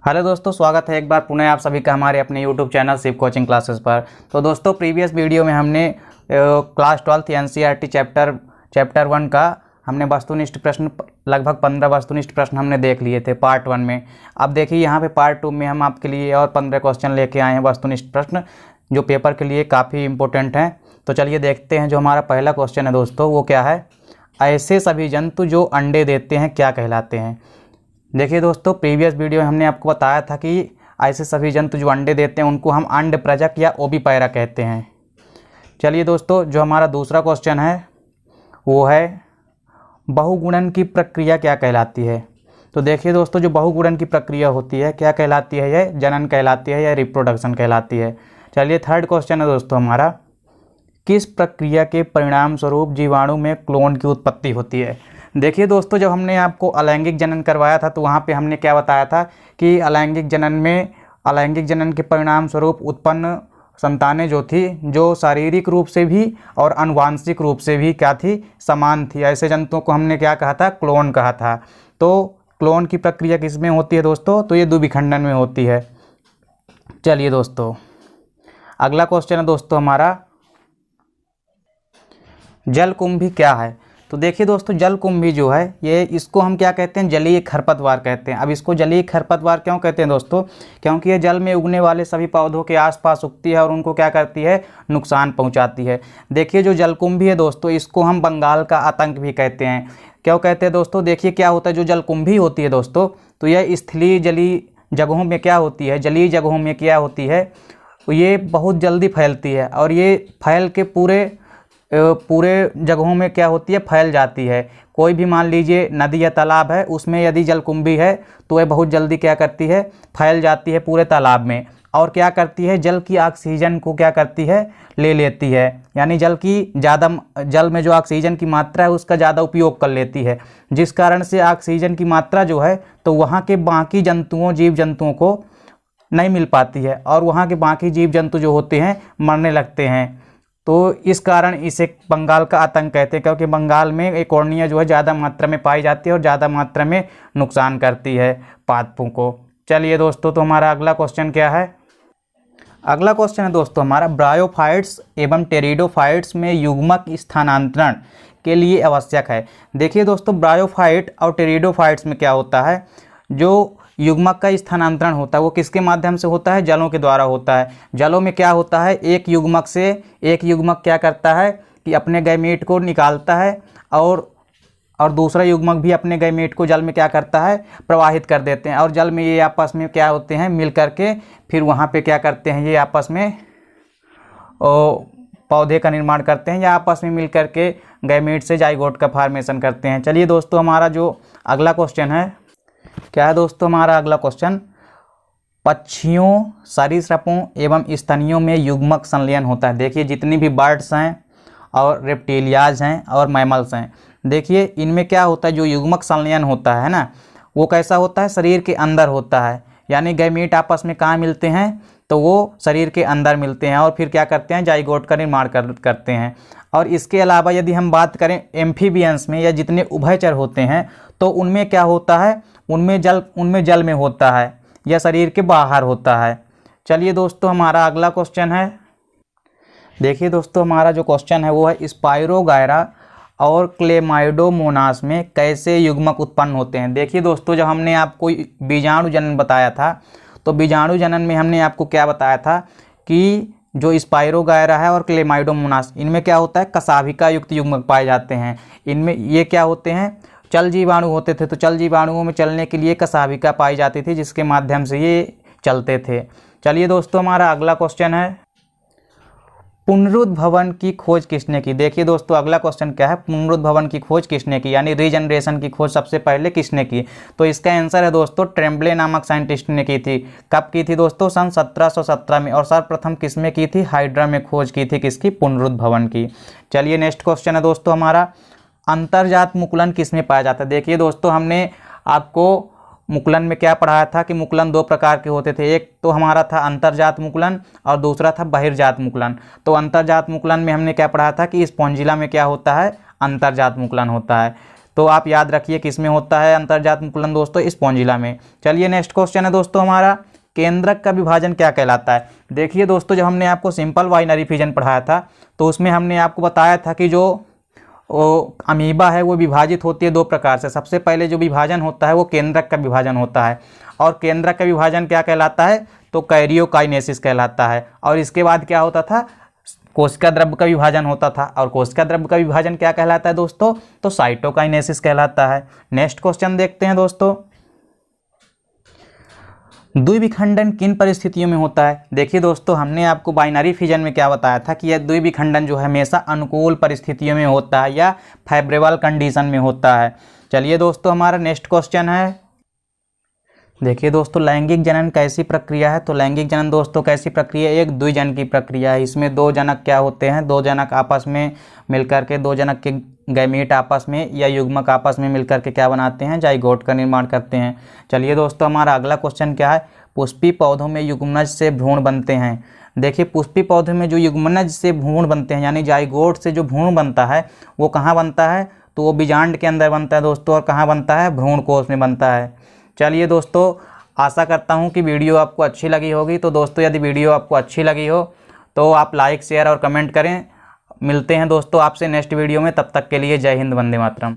Hello दोस्तों, स्वागत है एक बार पुनः आप सभी का हमारे अपने YouTube channel Shiv coaching classes पर। तो दोस्तों, प्रीवियस वीडियो में हमने क्लास 12th एनसीईआरटी चैप्टर 1 का हमने वस्तुनिष्ठ प्रश्न लगभग 15 वस्तुनिष्ठ प्रश्न हमने देख लिए थे पार्ट 1 में। अब देखिए यहाँ पे पार्ट 2 में हम आपके लिए और 15 क्वेश्चन लेके आए हैं वस्तुनिष्ठ प्रश्न, जो पेपर के लिए काफ़ी इंपॉर्टेंट हैं। तो चलिए देखते हैं। जो हमारा पहला क्वेश्चन है दोस्तों, वो क्या है? ऐसे सभी जंतु जो अंडे देते हैं क्या कहलाते हैं? देखिए दोस्तों, प्रीवियस वीडियो में हमने आपको बताया था कि ऐसे सभी जंतु जो अंडे देते हैं उनको हम अंडप्रजक या ओविपायरा कहते हैं। चलिए दोस्तों, जो हमारा दूसरा क्वेश्चन है वो है बहुगुणन की प्रक्रिया क्या कहलाती है? तो देखिए दोस्तों, जो बहुगुणन की प्रक्रिया होती है क्या कहलाती है? यह जनन कहलाती है या रिप्रोडक्शन कहलाती है। चलिए थर्ड क्वेश्चन है दोस्तों हमारा, किस प्रक्रिया के परिणाम स्वरूप जीवाणु में क्लोन की उत्पत्ति होती है? देखिए दोस्तों, जब हमने आपको अलैंगिक जनन करवाया था तो वहाँ पे हमने क्या बताया था कि अलैंगिक जनन के परिणाम स्वरूप उत्पन्न संतानें जो थी, जो शारीरिक रूप से भी और आनुवांशिक रूप से भी क्या थी, समान थी। ऐसे जंतुओं को हमने क्या कहा था? क्लोन कहा था। तो क्लोन की प्रक्रिया किस में होती है दोस्तों? तो ये द्विविखंडन में होती है। चलिए दोस्तों, अगला क्वेश्चन है दोस्तों हमारा, जलकुंभी क्या है? तो देखिए दोस्तों, जलकुंभी जो है इसको हम क्या कहते हैं? जलीय खरपतवार कहते हैं। अब इसको जलीय खरपतवार क्यों कहते हैं दोस्तों? क्योंकि ये जल में उगने वाले सभी पौधों के आसपास उगती है और उनको क्या करती है? नुकसान पहुंचाती है। देखिए जो जलकुंभी है दोस्तों, इसको हम बंगाल का आतंक भी कहते हैं। क्यों कहते हैं दोस्तों? देखिए क्या होता है, जो जलकुंभी होती है दोस्तों, तो यह स्थलीय जलीय जगहों में क्या होती है? जलीय जगहों में क्या होती है? ये बहुत जल्दी फैलती है और ये फैल के पूरे जगहों में क्या होती है? फैल जाती है। कोई भी मान लीजिए नदी या तालाब है, उसमें यदि जलकुंभी है तो वह बहुत जल्दी क्या करती है? फैल जाती है पूरे तालाब में। और क्या करती है? जल की ऑक्सीजन को क्या करती है? ले लेती है। यानी जल में जो ऑक्सीजन की मात्रा है उसका ज़्यादा उपयोग कर लेती है, जिस कारण से ऑक्सीजन की मात्रा जो है तो वहाँ के बाकी जीव जंतुओं को नहीं मिल पाती है और वहाँ के बाकी जीव जंतु जो होते हैं मरने लगते हैं। तो इस कारण इसे बंगाल का आतंक कहते हैं, क्योंकि बंगाल में एक कॉर्निया जो है ज़्यादा मात्रा में पाई जाती है और ज़्यादा मात्रा में नुकसान करती है पादपों को। चलिए दोस्तों, तो हमारा अगला क्वेश्चन क्या है? अगला क्वेश्चन है दोस्तों हमारा, ब्रायोफाइट्स एवं टेरिडोफाइट्स में युग्मक स्थानांतरण के लिए आवश्यक है। देखिए दोस्तों, ब्रायोफाइट और टेरिडोफाइट्स में क्या होता है? जो युग्मक का स्थानांतरण होता है वो किसके माध्यम से होता है? जलों के द्वारा होता है। जलों में क्या होता है? एक युग्मक क्या करता है कि अपने गैमीट को निकालता है और दूसरा युग्मक भी अपने गैमीट को जल में क्या करता है? प्रवाहित कर देते हैं। और जल में ये आपस में क्या होते हैं? मिल करके फिर वहाँ पे क्या करते हैं? ये आपस में पौधे का निर्माण करते हैं या आपस में मिल करके गैमीट से जाइगोट का फॉर्मेशन करते हैं। चलिए दोस्तों, हमारा जो अगला क्वेश्चन है क्या है दोस्तों? हमारा अगला क्वेश्चन, पक्षियों, सरीसृपों एवं स्तनियों में युग्मक संलयन होता है। देखिए जितनी भी बर्ड्स हैं और रेप्टिलियाज हैं और मैमल्स हैं, देखिए इनमें क्या होता है? जो युग्मक संलयन होता है ना, वो कैसा होता है? शरीर के अंदर होता है। यानी गैमीट आपस में कहाँ मिलते हैं? तो वो शरीर के अंदर मिलते हैं और फिर क्या करते हैं? जाइगोट का निर्माण करते हैं। और इसके अलावा यदि हम बात करें एम्फीबियंस में या जितने उभयचर होते हैं, तो उनमें क्या होता है? उनमें जल में होता है या शरीर के बाहर होता है। चलिए दोस्तों, हमारा अगला क्वेश्चन है। देखिए दोस्तों, हमारा जो क्वेश्चन है वो है, स्पाइरोगायरा और क्लेमाइडोमोनास में कैसे युग्मक उत्पन्न होते हैं? देखिए दोस्तों, जब हमने आपको बीजाणु जनन बताया था तो बीजाणु जनन में हमने आपको क्या बताया था कि जो स्पाइरोगायरा है और क्लेमाइडोमोनास, इनमें क्या होता है? कशाभिका युक्त युग्मक पाए जाते हैं। इनमें ये क्या होते हैं? चल जीवाणु होते थे। तो चल जीवाणुओं में चलने के लिए कशाभिका पाई जाती थी, जिसके माध्यम से ये चलते थे। चलिए दोस्तों, हमारा अगला क्वेश्चन है, पुनरुद्भवन की खोज किसने की? देखिए दोस्तों, अगला क्वेश्चन क्या है? पुनरुद्भवन की खोज किसने की? यानी रीजनरेशन की खोज सबसे पहले किसने की? तो इसका आंसर है दोस्तों, ट्रेम्बले नामक साइंटिस्ट ने की थी। कब की थी दोस्तों? सन 1717 में। और सर्वप्रथम किसमें की थी? हाइड्रा में खोज की थी। किसकी? पुनरुद्भवन की। चलिए नेक्स्ट क्वेश्चन है दोस्तों हमारा, अंतर्जात मुकुलन किसमें पाया जाता है? देखिए दोस्तों, हमने आपको मुकुलन में क्या पढ़ाया था कि मुकुलन दो प्रकार के होते थे। एक तो हमारा था अंतर्जात मुकुलन और दूसरा था बहिर्जात मुकुलन। तो अंतर्जात मुकुलन में हमने क्या पढ़ा था कि स्पॉन्जिला में क्या होता है? अंतर्जात मुकुलन होता है। तो आप याद रखिए किसमें होता है अंतर्जात मुकुलन दोस्तों, स्पॉन्जिला में। चलिए नेक्स्ट क्वेश्चन है दोस्तों हमारा, केंद्रक का विभाजन क्या कहलाता है। देखिए दोस्तों, जब हमने आपको सिंपल बाइनरी फिजन पढ़ाया था तो उसमें हमने आपको बताया था कि जो अमीबा है वो विभाजित होती है दो प्रकार से। सबसे पहले जो विभाजन होता है वो केंद्रक का विभाजन होता है, और केंद्रक का विभाजन क्या कहलाता है, तो कैरियोकाइनेसिस कहलाता है। और इसके बाद क्या होता था, कोशिका द्रव्य का विभाजन होता था, और कोशिका द्रव्य का विभाजन क्या कहलाता है दोस्तों, तो साइटोकाइनेसिस कहलाता है। नेक्स्ट क्वेश्चन देखते हैं दोस्तों, द्विविखंडन किन परिस्थितियों में होता है। देखिए दोस्तों, हमने आपको बाइनरी फिजन में क्या बताया था कि यह द्विविखंडन जो है हमेशा अनुकूल परिस्थितियों में होता है या फेवरेबल कंडीशन में होता है। चलिए दोस्तों, हमारा नेक्स्ट क्वेश्चन है, देखिए दोस्तों, लैंगिक जनन कैसी प्रक्रिया है। तो लैंगिक जनन दोस्तों कैसी प्रक्रिया है, एक द्विजन की प्रक्रिया है। इसमें दो जनक क्या होते हैं, दो जनक आपस में मिलकर के, दो जनक के गैमीट आपस में या युग्मक आपस में मिलकर के क्या बनाते हैं, जाइगोट का निर्माण करते हैं। चलिए दोस्तों, हमारा अगला क्वेश्चन क्या है, पुष्पी पौधों में युग्मनज से भ्रूण बनते हैं। देखिए, पुष्पी पौधों में जो युग्मनज से भ्रूण बनते हैं यानी जाइगोट से जो भ्रूण बनता है वो कहाँ बनता है, तो वो बीजांड के अंदर बनता है दोस्तों, और कहाँ बनता है, भ्रूण कोश में बनता है। चलिए दोस्तों, आशा करता हूँ कि वीडियो आपको अच्छी लगी होगी। तो दोस्तों, यदि वीडियो आपको अच्छी लगी हो तो आप लाइक शेयर और कमेंट करें। मिलते हैं दोस्तों आपसे नेक्स्ट वीडियो में, तब तक के लिए जय हिंद, वंदे मातरम।